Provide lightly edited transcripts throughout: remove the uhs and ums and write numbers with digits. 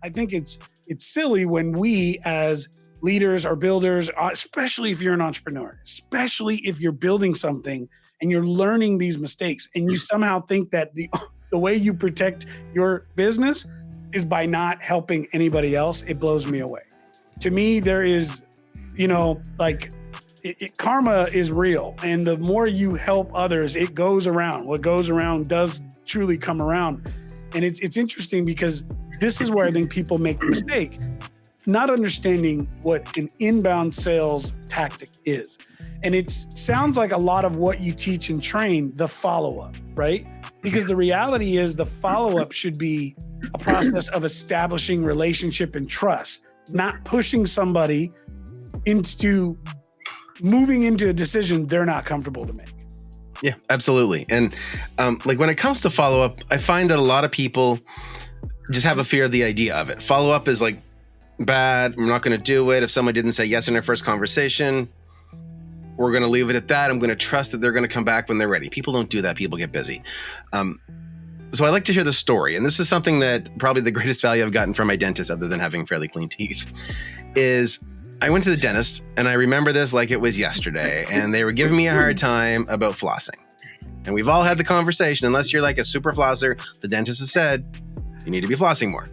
I think it's silly when we as leaders or builders, especially if you're an entrepreneur, especially if you're building something and you're learning these mistakes, and you somehow think that the way you protect your business is by not helping anybody else. It blows me away. To me, there is, like karma is real, and the more you help others, it goes around. What goes around does truly come around. And it's interesting because this is where I think people make the mistake, not understanding what an inbound sales tactic is. And it sounds like a lot of what you teach and train, the follow-up, right? Because the reality is the follow-up should be a process of establishing relationship and trust, not pushing somebody into moving into a decision they're not comfortable to make. Yeah, absolutely. And like when it comes to follow-up, I find that a lot of people just have a fear of the idea of it. Follow-up is like bad. I'm not going to do it. If someone didn't say yes in their first conversation, we're going to leave it at that. I'm going to trust that they're going to come back when they're ready. People don't do that. People get busy. So I like to share the story. And this is something that probably the greatest value I've gotten from my dentist, other than having fairly clean teeth, is I went to the dentist, and I remember this like it was yesterday, and they were giving me a hard time about flossing. And we've all had the conversation, unless you're like a super flosser, the dentist has said, you need to be flossing more.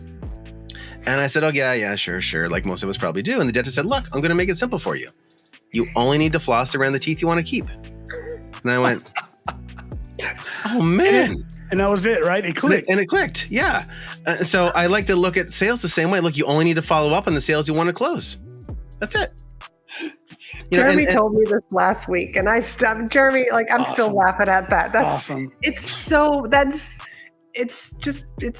And I said, oh yeah, sure. Like most of us probably do. And the dentist said, look, I'm going to make it simple for you. You only need to floss around the teeth you want to keep. And I went, oh man. And that was it, right? It clicked. And it clicked, yeah. So I like to look at sales the same way. Look, you only need to follow up on the sales you want to close. That's it. Jeremy told me this last week, and I stopped. Jeremy, like I'm still laughing at that. That's awesome. It's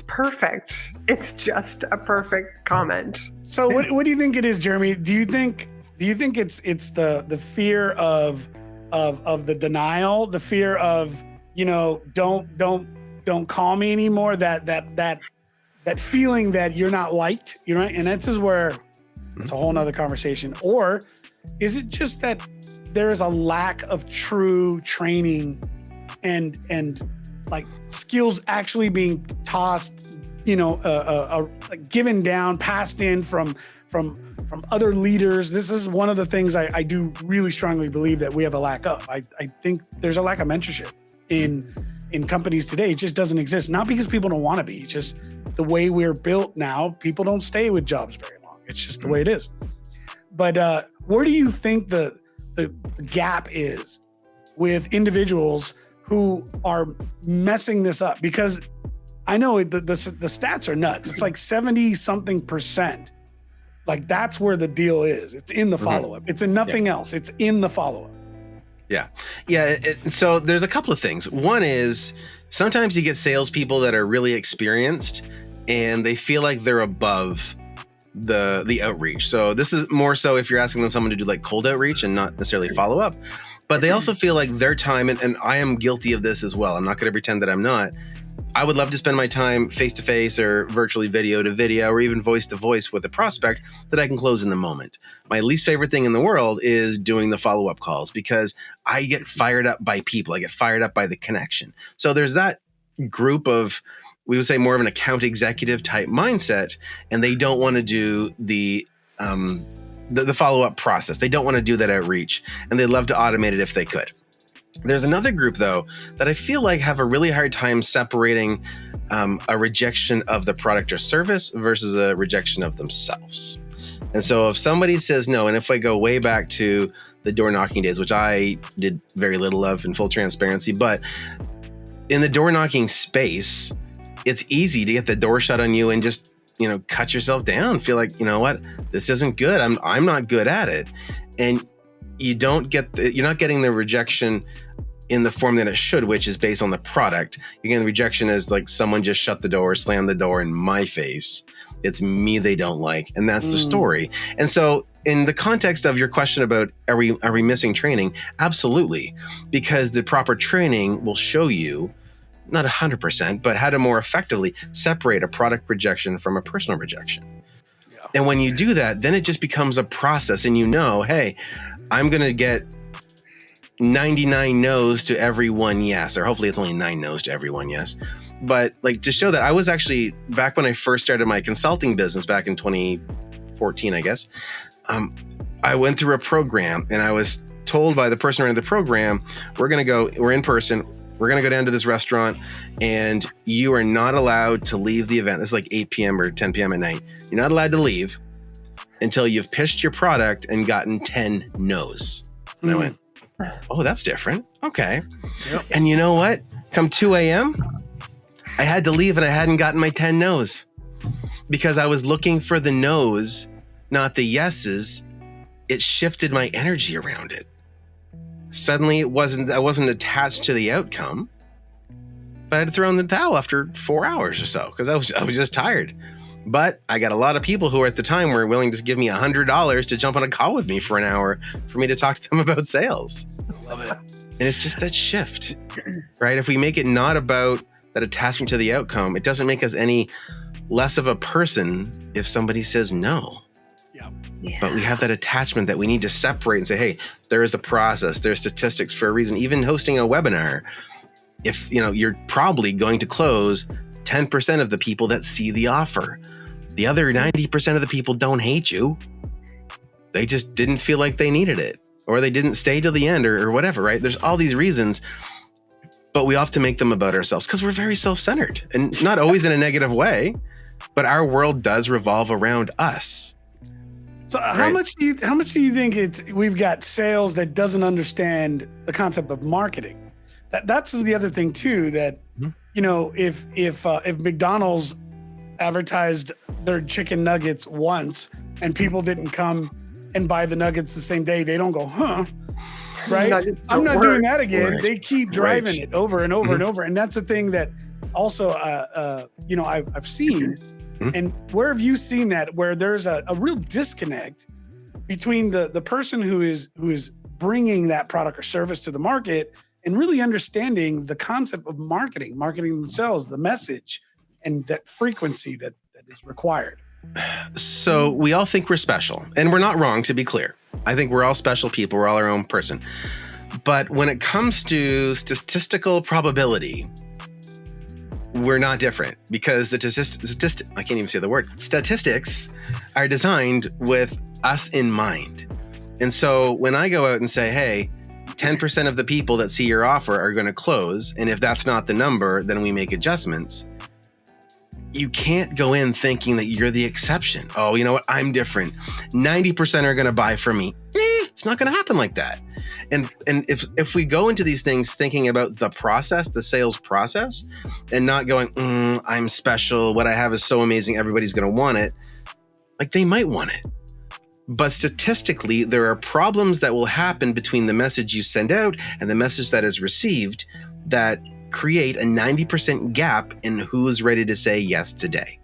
perfect. It's just a perfect comment. So what do you think it is, Jeremy? Do you think it's the fear of the denial, the fear of, don't call me anymore, that feeling that you're not liked, right? And this is where it's a whole nother conversation. Or is it just that there is a lack of true training and like skills actually being tossed, given down, passed in from other leaders? This is one of the things I do really strongly believe that we have a lack of. I think there's a lack of mentorship in companies today. It just doesn't exist. Not because people don't want to be. It's just the way we're built now. People don't stay with jobs very long. It's just the way it is. But where do you think the gap is with individuals who are messing this up? Because I know the stats are nuts. It's like 70-something%. Like that's where the deal is. It's in the follow-up. It's in nothing else. It's in the follow-up. Yeah. So there's a couple of things. One is sometimes you get salespeople that are really experienced and they feel like they're above the outreach. So this is more so if you're asking them someone to do like cold outreach and not necessarily follow up, but they also feel like their time, and I am guilty of this as well. I'm not going to pretend that I'm not. I would love to spend my time face-to-face or virtually video-to-video or even voice-to-voice with a prospect that I can close in the moment. My least favorite thing in the world is doing the follow-up calls because I get fired up by people. I get fired up by the connection. So there's that group of, we would say more of an account executive type mindset, and they don't want to do the follow-up process. They don't want to do that outreach, and they'd love to automate it if they could. There's another group, though, that I feel like have a really hard time separating a rejection of the product or service versus a rejection of themselves. And so if somebody says no, and if I go way back to the door knocking days, which I did very little of in full transparency, but in the door knocking space, it's easy to get the door shut on you and just, cut yourself down. Feel like, you know what, this isn't good. I'm not good at it. And you're not getting the rejection in the form that it should, which is based on the product. You're getting the rejection as like someone just shut the door, slammed the door in my face. It's me they don't like. And that's the story. And so in the context of your question about are we missing training? Absolutely. Because the proper training will show you, not 100%, but how to more effectively separate a product rejection from a personal rejection. Yeah. And when you do that, then it just becomes a process and hey, I'm going to get 99 no's to every one yes, or hopefully it's only 9 no's to every one yes. But like to show that I was actually back when I first started my consulting business back in 2014, I guess, I went through a program and I was told by the person running the program, we're in person, we're going to go down to this restaurant and you are not allowed to leave the event. This is like 8 p.m. or 10 p.m. at night. You're not allowed to leave until you've pitched your product and gotten 10 no's. And I went, oh, that's different. Okay. Yep. And you know what? Come 2 a.m., I had to leave and I hadn't gotten my 10 no's because I was looking for the no's, not the yeses. It shifted my energy around it. Suddenly I wasn't attached to the outcome, but I had to throw in the towel after 4 hours or so because I was just tired. But I got a lot of people who at the time were willing to give me $100 to jump on a call with me for an hour for me to talk to them about sales. Love it. And it's just that shift, right? If we make it not about that attachment to the outcome, it doesn't make us any less of a person if somebody says no. Yeah. But we have that attachment that we need to separate and say, hey, there is a process, there's statistics for a reason. Even hosting a webinar, if you're probably going to close 10% of the people that see the offer. The other 90% of the people don't hate you. They just didn't feel like they needed it, or they didn't stay till the end or whatever, right? There's all these reasons, but we have to make them about ourselves because we're very self-centered and not always in a negative way, but our world does revolve around us. So how much do you think we've got sales that doesn't understand the concept of marketing? That's the other thing too, that, if McDonald's advertised their chicken nuggets once and people didn't come and buy the nuggets the same day, they don't go, huh? Right? I'm not doing that again. Right. They keep driving it over and over and over. And that's the thing that also, I've seen. And where have you seen that, where there's a real disconnect between the person who is bringing that product or service to the market and really understanding the concept of marketing themselves, the message, and that frequency that is required? So we all think we're special, and we're not wrong, to be clear. I think we're all special people. We're all our own person. But when it comes to statistical probability, we're not different because I can't even say the word. Statistics are designed with us in mind. And so when I go out and say, hey, 10% of the people that see your offer are going to close, and if that's not the number, then we make adjustments. You can't go in thinking that you're the exception. Oh, you know what? I'm different. 90% are going to buy from me. It's not going to happen like that. And if we go into these things thinking about the process, the sales process, and not going, I'm special, what I have is so amazing, everybody's going to want it. Like, they might want it. But statistically, there are problems that will happen between the message you send out and the message that is received that create a 90% gap in who's ready to say yes today.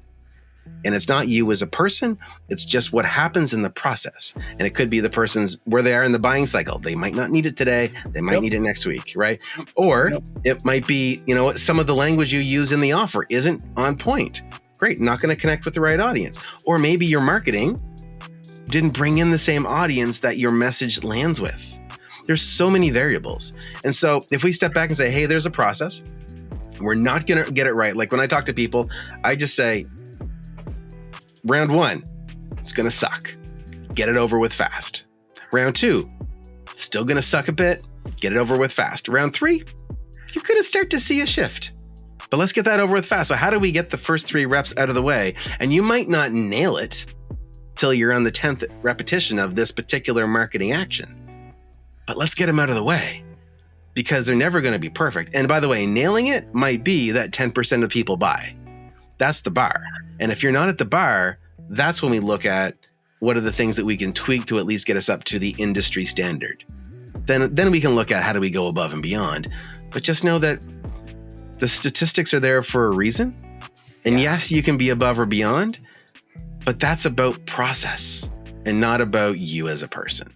And it's not you as a person, it's just what happens in the process. And it could be the person's where they are in the buying cycle. They might not need it today, they might need it next week, right? Or it might be, some of the language you use in the offer isn't on point. Great, not going to connect with the right audience. Or maybe your marketing didn't bring in the same audience that your message lands with. There's so many variables. And so if we step back and say, hey, there's a process, we're not going to get it right. Like when I talk to people, I just say, round 1, it's going to suck. Get it over with fast. Round 2, still going to suck a bit. Get it over with fast. Round 3, you're going to start to see a shift. But let's get that over with fast. So how do we get the first 3 reps out of the way? And you might not nail it till you're on the 10th repetition of this particular marketing action. But let's get them out of the way because they're never going to be perfect. And by the way, nailing it might be that 10% of people buy. That's the bar. And if you're not at the bar, that's when we look at what are the things that we can tweak to at least get us up to the industry standard. Then we can look at how do we go above and beyond. But just know that the statistics are there for a reason. And yes, you can be above or beyond, but that's about process and not about you as a person.